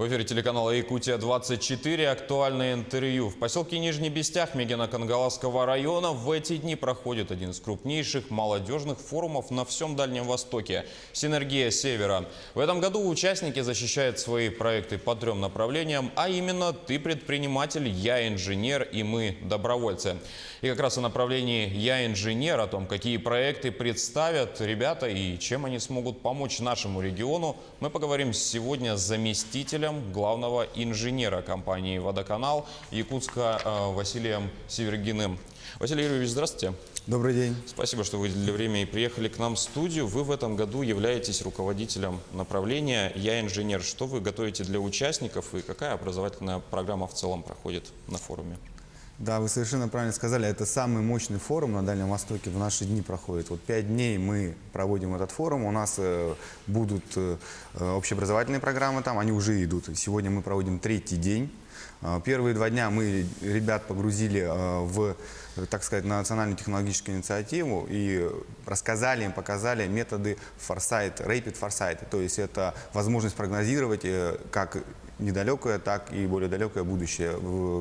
В эфире телеканала «Якутия-24» актуальное интервью. В поселке Нижний Бестях Мегино-Кангаласского района в эти дни проходит один из крупнейших молодежных форумов на всем Дальнем Востоке – «Синергия Севера». В этом году участники защищают свои проекты по 3 направлениям, а именно «Ты предприниматель», «Я инженер» и «Мы добровольцы». И как раз о направлении «Я инженер», о том, какие проекты представят ребята и чем они смогут помочь нашему региону, мы поговорим сегодня с заместителем главного инженера компании «Водоканал» Якутска Василием Севергиным. Василий Юрьевич, здравствуйте. Добрый день. Спасибо, что выделили время и приехали к нам в студию. Вы в этом году являетесь руководителем направления «Я инженер». Что вы готовите для участников и какая образовательная программа в целом проходит на форуме? Да, вы совершенно правильно сказали, это самый мощный форум на Дальнем Востоке в наши дни проходит. Вот 5 дней мы проводим этот форум, у нас будут общеобразовательные программы там, они уже идут. Сегодня мы проводим 3-й день. Первые 2 дня мы ребят погрузили в, так сказать, национальную технологическую инициативу и рассказали им, показали методы форсайт, rapid foresight. То есть это возможность прогнозировать как недалекое, так и более далекое будущее.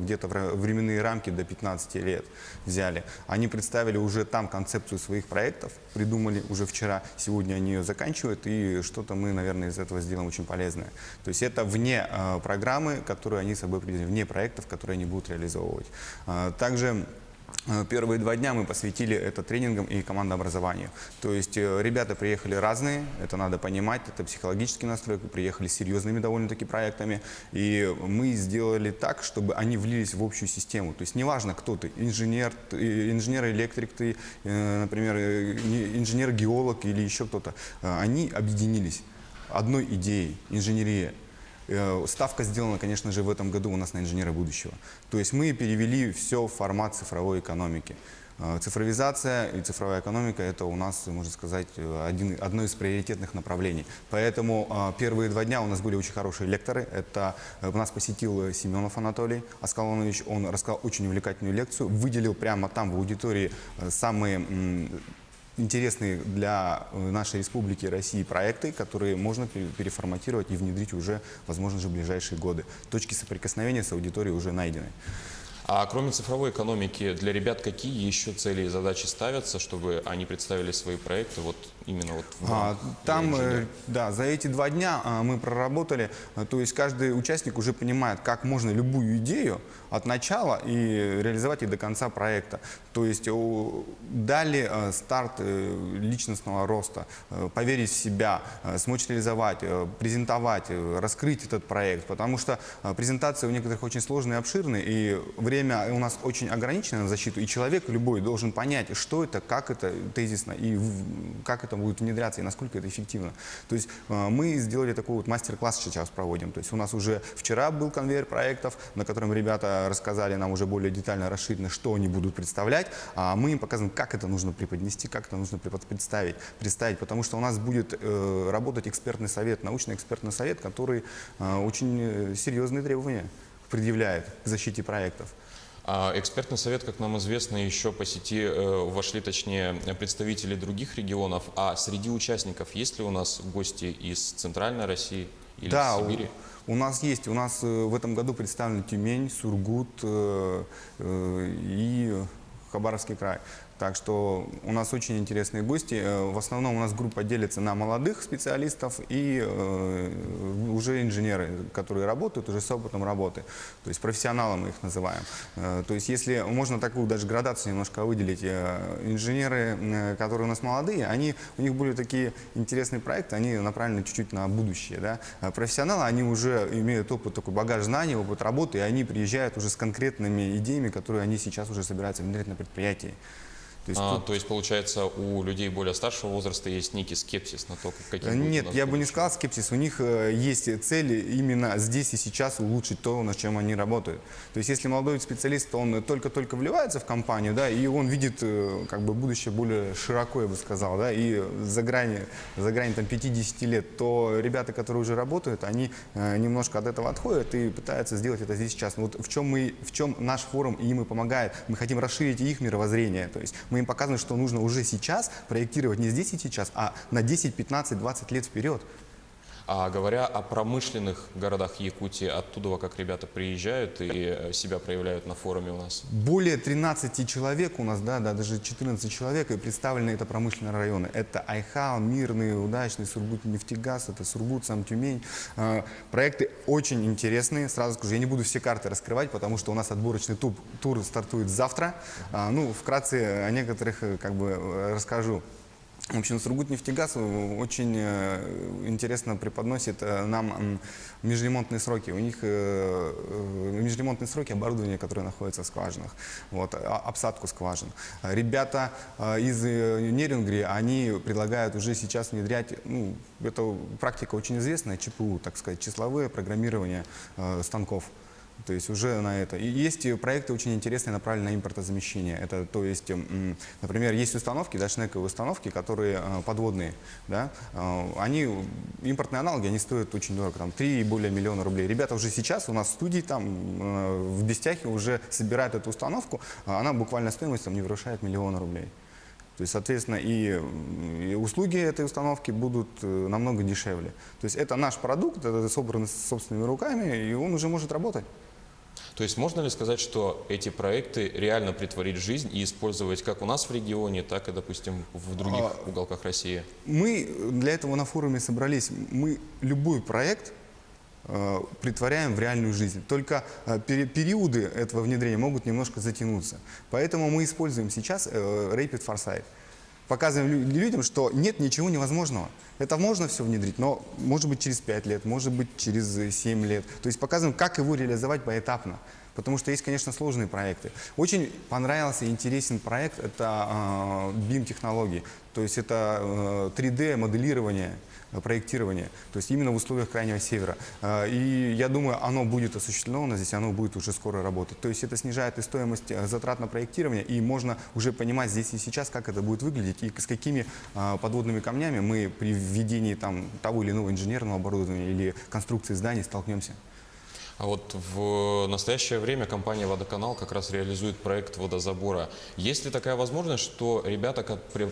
Где-то временные рамки до 15 лет взяли. Они представили уже там концепцию своих проектов, придумали уже вчера, сегодня они ее заканчивают, и что-то мы, наверное, из этого сделаем очень полезное. То есть это вне программы, которую они с собой привезли, вне проектов, которые они будут реализовывать. Также первые 2 дня мы посвятили это тренингам и командообразованию. То есть ребята приехали разные, это надо понимать, это психологический настрой, приехали с серьезными довольно-таки проектами. И мы сделали так, чтобы они влились в общую систему. То есть неважно, кто ты, инженер, инженер-электрик ты, например, инженер-геолог или еще кто-то. Они объединились одной идеей – инженерия. Ставка сделана, конечно же, в этом году у нас на инженера будущего. То есть мы перевели все в формат цифровой экономики. Цифровизация и цифровая экономика – это у нас, можно сказать, одно из приоритетных направлений. Поэтому первые 2 дня у нас были очень хорошие лекторы. Это нас посетил Семенов Анатолий Аскалонович. Он рассказал очень увлекательную лекцию, выделил прямо там в аудитории самые интересные для нашей республики России проекты, которые можно переформатировать и внедрить уже, возможно, же в ближайшие годы. Точки соприкосновения с аудиторией уже найдены. А кроме цифровой экономики, для ребят какие еще цели и задачи ставятся, чтобы они представили свои проекты вот именно вот да, за эти 2 дня мы проработали, то есть каждый участник уже понимает, как можно любую идею от начала и реализовать их до конца проекта. То есть дали старт личностного роста, поверить в себя, смочь реализовать, презентовать, раскрыть этот проект, потому что презентации у некоторых очень сложные и обширные, и время у нас очень ограничено на защиту, и человек любой должен понять, что это, как это тезисно, и как это будет внедряться, и насколько это эффективно. То есть мы сделали такой вот мастер-класс сейчас проводим. То есть у нас уже вчера был конвейер проектов, на котором ребята рассказали нам уже более детально, расширенно, что они будут представлять, а мы им показываем, как это нужно преподнести, как это нужно представить, потому что у нас будет работать экспертный совет, научно-экспертный совет, который очень серьезные требования предъявляет к защите проектов. Экспертный совет, как нам известно, еще по сети вошли, точнее, представители других регионов. А среди участников есть ли у нас гости из Центральной России или из Сибири? У нас есть. У нас в этом году представлены Тюмень, Сургут и Хабаровский край. Так что у нас очень интересные гости. В основном у нас группа делится на молодых специалистов и уже инженеры, которые работают уже с опытом работы. То есть профессионалы мы их называем. То есть если можно такую даже градацию немножко выделить, инженеры, которые у нас молодые, у них были такие интересные проекты, они направлены чуть-чуть на будущее. Да? Профессионалы, они уже имеют опыт, такой багаж знаний, опыт работы, и они приезжают уже с конкретными идеями, которые они сейчас уже собираются внедрять на предприятии. То есть, получается, у людей более старшего возраста есть некий скепсис на то, какие будут. Нет, я бы не сказал скепсис. У них есть цели именно здесь и сейчас улучшить то, над чем они работают. То есть, если молодой специалист, он только-только вливается в компанию, да, и он видит как бы будущее более широко, я бы сказал, да, и за грани там 50 лет, то ребята, которые уже работают, они немножко от этого отходят и пытаются сделать это здесь сейчас. Вот в чем наш форум им и помогает. Мы хотим расширить их мировоззрение. То есть мы им показываем, что нужно уже сейчас проектировать не здесь и сейчас, а на 10, 15, 20 лет вперед. А говоря о промышленных городах Якутии, оттуда как ребята приезжают и себя проявляют на форуме у нас? Более 13 человек у нас, да, даже 14 человек, и представлены это промышленные районы. Это Айхал, Мирный, Удачный, Сургут-Нефтегаз, это Сургут, сам Тюмень. Проекты очень интересные. Сразу скажу, я не буду все карты раскрывать, потому что у нас отборочный тур стартует завтра. Ну, вкратце о некоторых как бы расскажу. В общем, Сургут-Нефтегаз очень интересно преподносит нам межремонтные сроки. У них межремонтные сроки оборудования, которое находится в скважинах, вот, обсадку скважин. Ребята из Нерингри, они предлагают уже сейчас внедрять, ну, это практика очень известная, ЧПУ, так сказать, числовое программирование станков. То есть уже на это. И есть проекты очень интересные, направленные на импортозамещение. Это, то есть, например, есть установки, да, шнековые установки, которые подводные. Да, они, импортные аналоги, они стоят очень дорого, там 3 и более миллиона рублей. Ребята уже сейчас у нас в студии, там, в Бестяхе уже собирают эту установку, она буквально стоимость там не превышает миллиона рублей. То есть, соответственно, и услуги этой установки будут намного дешевле. То есть это наш продукт, это собран собственными руками, и он уже может работать. То есть можно ли сказать, что эти проекты реально претворить в жизнь и использовать как у нас в регионе, так и, допустим, в других уголках России? Мы для этого на форуме собрались. Мы любой проект притворяем в реальную жизнь. Только периоды этого внедрения могут немножко затянуться. Поэтому мы используем сейчас Rapid Foresight. Показываем людям, что нет ничего невозможного. Это можно все внедрить, но может быть через 5 лет, может быть через 7 лет. То есть показываем, как его реализовать поэтапно. Потому что есть, конечно, сложные проекты. Очень понравился и интересен проект, это BIM-технологии. То есть это 3D-моделирование, проектирование, то есть именно в условиях Крайнего Севера. И я думаю, оно будет осуществлено у нас здесь, оно будет уже скоро работать. То есть это снижает и стоимость затрат на проектирование, и можно уже понимать здесь и сейчас, как это будет выглядеть, и с какими подводными камнями мы при введении там, того или иного инженерного оборудования или конструкции зданий столкнемся. А вот в настоящее время компания «Водоканал» как раз реализует проект водозабора. Есть ли такая возможность, что ребята,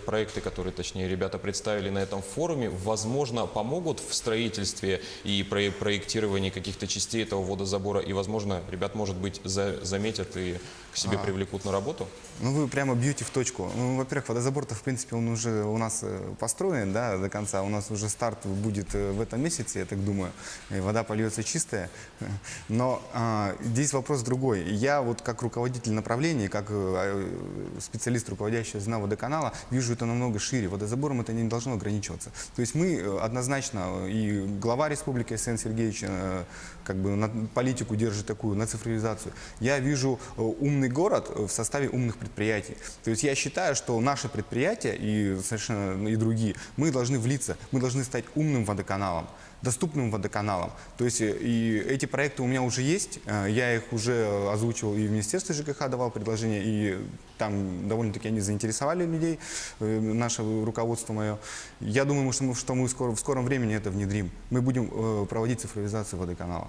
проекты, которые, точнее, ребята представили на этом форуме, возможно, помогут в строительстве и проектировании каких-то частей этого водозабора, и, возможно, ребят, может быть, заметят и к себе привлекут на работу? Ну, вы прямо бьете в точку. Ну, во-первых, водозабор-то, в принципе, он уже у нас построен, да, до конца. У нас уже старт будет в этом месяце, я так думаю. И вода польется чистая. Но здесь вопрос другой. Я вот как руководитель направления, как специалист, руководящий звена водоканала, вижу это намного шире. Водозабором это не должно ограничиваться. То есть мы однозначно, и глава республики Арсений Сергеевич как бы на политику держит такую, на цифровизацию. Я вижу умный город в составе умных предприятий. То есть я считаю, что наши предприятия и совершенно и другие, мы должны влиться, мы должны стать умным водоканалом, доступным водоканалом. То есть и эти проекты у меня уже есть, я их уже озвучивал и в Министерстве ЖКХ давал предложения, и там довольно-таки они заинтересовали людей, наше руководство мое. Я думаю, что мы в скором времени это внедрим. Мы будем проводить цифровизацию водоканала.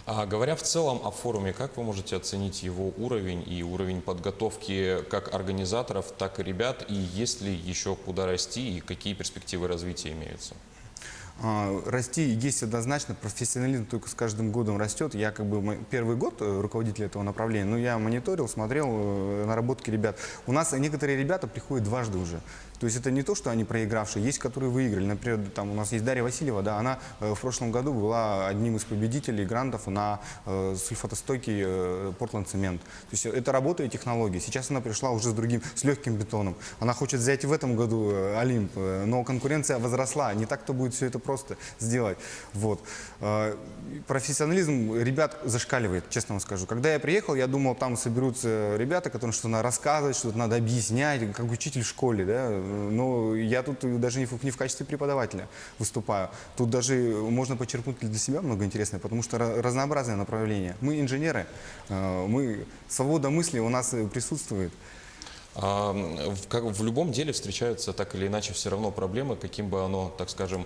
А говоря в целом о форуме, как вы можете оценить его уровень и уровень подготовки как организаторов, так и ребят, и есть ли еще куда расти, и какие перспективы развития имеются? Расти есть однозначно, профессионализм только с каждым годом растет. Я как бы первый год руководитель этого направления, но я мониторил, смотрел наработки ребят. У нас некоторые ребята приходят дважды уже. То есть это не то, что они проигравшие, есть, которые выиграли. Например, там у нас есть Дарья Васильева, да, она в прошлом году была одним из победителей грантов на сульфатостойкий Портланд-цемент. То есть это работа и технологии. Сейчас она пришла уже с легким бетоном. Она хочет взять в этом году Олимп, но конкуренция возросла. Не так-то будет все это просто сделать. Вот. Профессионализм ребят зашкаливает, честно вам скажу. Когда я приехал, я думал, там соберутся ребята, которым что-то надо рассказывать, что-то надо объяснять, как учитель в школе, да. Но я тут даже не в качестве преподавателя выступаю. Тут даже можно почерпнуть для себя много интересного, потому что разнообразное направление. Мы инженеры, свобода мысли у нас присутствует. Как в любом деле встречаются так или иначе все равно проблемы, каким бы оно, так скажем,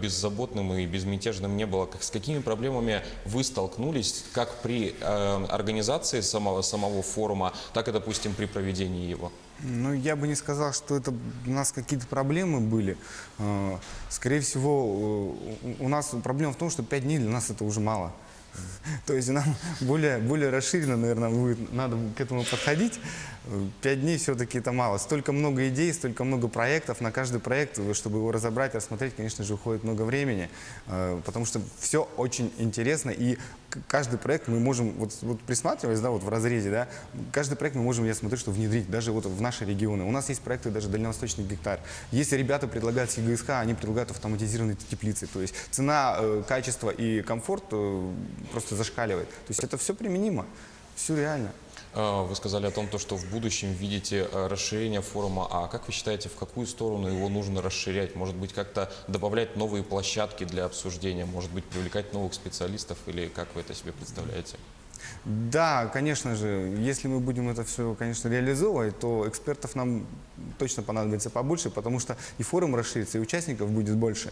беззаботным и безмятежным не было. С какими проблемами вы столкнулись как при организации самого форума, так и, допустим, при проведении его? Ну, я бы не сказал, что это у нас какие-то проблемы были. Скорее всего, у нас проблема в том, что 5 дней для нас это уже мало. То есть нам более расширенно, наверное, надо к этому подходить. 5 дней все-таки это мало. Столько много идей, столько много проектов. На каждый проект, чтобы его разобрать, рассмотреть, конечно же, уходит много времени. Потому что все очень интересно. И каждый проект мы можем, вот присматриваясь, да, вот в разрезе, да, каждый проект мы можем, я смотрю, что внедрить даже вот в наши регионы. У нас есть проекты даже Дальневосточный гектар. Если ребята предлагают с ЕГСХ, они предлагают автоматизированные теплицы. То есть цена, качество и комфорт просто зашкаливает. То есть это все применимо, все реально. Вы сказали о том, что в будущем видите расширение форума. А как вы считаете, в какую сторону его нужно расширять? Может быть, как-то добавлять новые площадки для обсуждения? Может быть, привлекать новых специалистов? Или как вы это себе представляете? Да, конечно же, если мы будем это все, конечно, реализовывать, то экспертов нам точно понадобится побольше, потому что и форум расширится, и участников будет больше.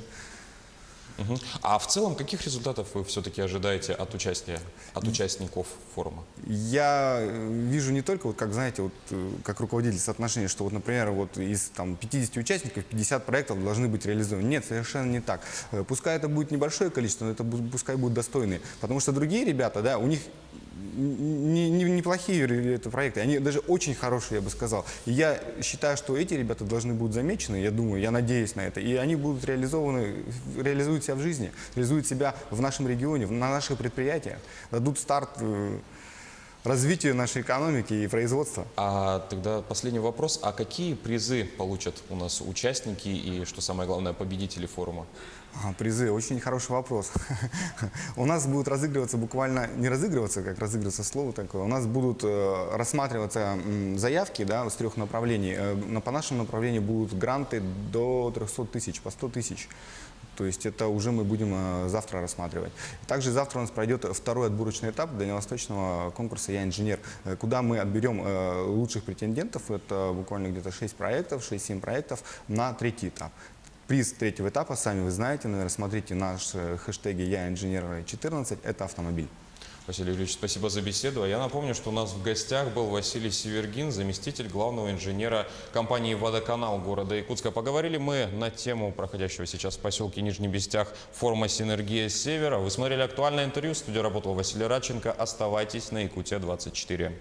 А в целом, каких результатов вы все-таки ожидаете от участников форума? Я вижу не только, вот как, знаете, вот, как руководитель соотношения, что, вот, например, вот из там, 50 участников 50 проектов должны быть реализованы. Нет, совершенно не так. Пускай это будет небольшое количество, но это пускай будут достойные. Потому что другие ребята, да, у них неплохие это проекты, они даже очень хорошие, я бы сказал. И я считаю, что эти ребята должны будут замечены, я думаю, я надеюсь на это, и они будут реализуют себя в жизни, реализуют себя в нашем регионе, на наших предприятиях, дадут старт развитию нашей экономики и производства. А тогда последний вопрос. А какие призы получат у нас участники и, что самое главное, победители форума? Призы. Очень хороший вопрос. У нас будут разыгрываться буквально, не разыгрываться, как разыгрываться слово такое, у нас будут рассматриваться заявки, да, с 3 направлений. По нашему направлению будут гранты до 300 тысяч, по 100 тысяч. То есть это уже мы будем завтра рассматривать. Также завтра у нас пройдет второй отборочный этап дальневосточного конкурса «Я инженер», куда мы отберем лучших претендентов. Это буквально где-то 6-7 проектов на третий этап. Приз третьего этапа, сами вы знаете, наверное, смотрите наш хэштеги «Я инженер 14», это автомобиль. Василий Юрьевич, спасибо за беседу. А я напомню, что у нас в гостях был Василий Севергин, заместитель главного инженера компании «Водоканал» города Якутска. Поговорили мы на тему проходящего сейчас в поселке Нижний Бестях форума «Синергия Севера». Вы смотрели актуальное интервью. В студии работал Василий Радченко. Оставайтесь на Якутия 24.